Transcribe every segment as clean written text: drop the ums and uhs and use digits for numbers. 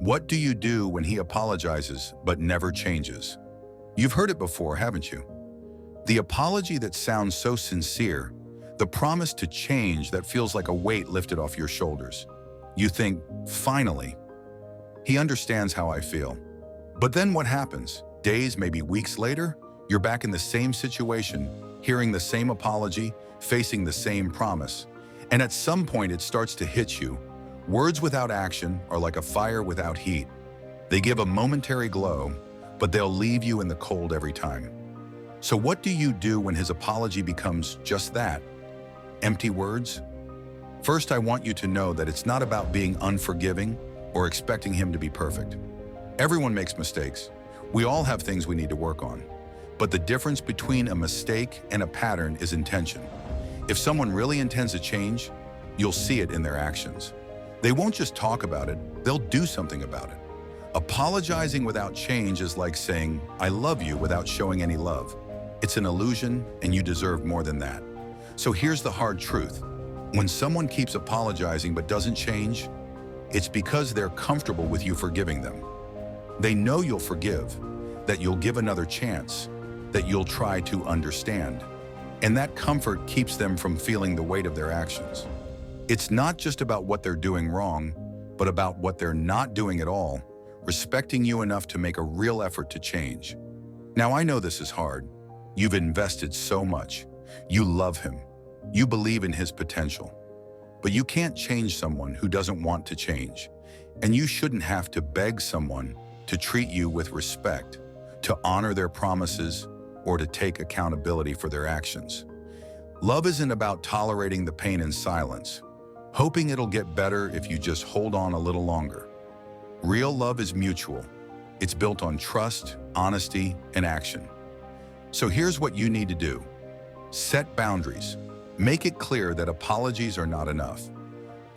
What do you do when he apologizes but never changes? You've heard it before, haven't you? The apology that sounds so sincere, the promise to change that feels like a weight lifted off your shoulders. You think, finally, he understands how I feel. But then what happens? Days, maybe weeks later, you're back in the same situation, hearing the same apology, facing the same promise. And at some point it starts to hit you. Words without action are like a fire without heat. They give a momentary glow, but they'll leave you in the cold every time. So what do you do when his apology becomes just that? Empty words? First, I want you to know that it's not about being unforgiving or expecting him to be perfect. Everyone makes mistakes. We all have things we need to work on. But the difference between a mistake and a pattern is intention. If someone really intends to change, you'll see it in their actions. They won't just talk about it, they'll do something about it. Apologizing without change is like saying, "I love you" without showing any love. It's an illusion, and you deserve more than that. So here's the hard truth. When someone keeps apologizing but doesn't change, it's because they're comfortable with you forgiving them. They know you'll forgive, that you'll give another chance, that you'll try to understand. And that comfort keeps them from feeling the weight of their actions. It's not just about what they're doing wrong, but about what they're not doing at all, respecting you enough to make a real effort to change. Now, I know this is hard. You've invested so much. You love him. You believe in his potential. But you can't change someone who doesn't want to change. And you shouldn't have to beg someone to treat you with respect, to honor their promises, or to take accountability for their actions. Love isn't about tolerating the pain in silence, hoping it'll get better if you just hold on a little longer. Real love is mutual. It's built on trust, honesty, and action. So here's what you need to do. Set boundaries. Make it clear that apologies are not enough.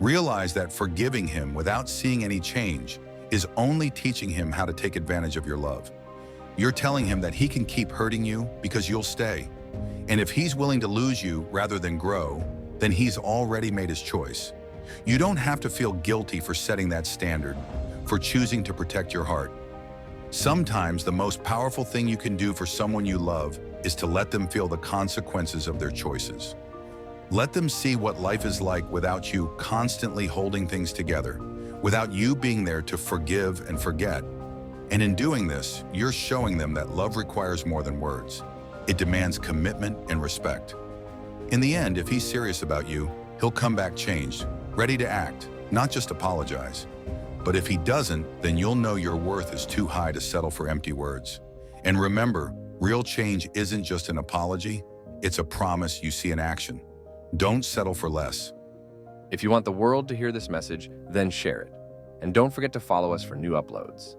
Realize that forgiving him without seeing any change is only teaching him how to take advantage of your love. You're telling him that he can keep hurting you because you'll stay. And if he's willing to lose you rather than grow, then he's already made his choice. You don't have to feel guilty for setting that standard, for choosing to protect your heart. Sometimes the most powerful thing you can do for someone you love is to let them feel the consequences of their choices. Let them see what life is like without you constantly holding things together, without you being there to forgive and forget. And in doing this, you're showing them that love requires more than words. It demands commitment and respect. In the end, if he's serious about you, he'll come back changed, ready to act, not just apologize. But if he doesn't, then you'll know your worth is too high to settle for empty words. And remember, real change isn't just an apology, it's a promise you see in action. Don't settle for less. If you want the world to hear this message, then share it. And don't forget to follow us for new uploads.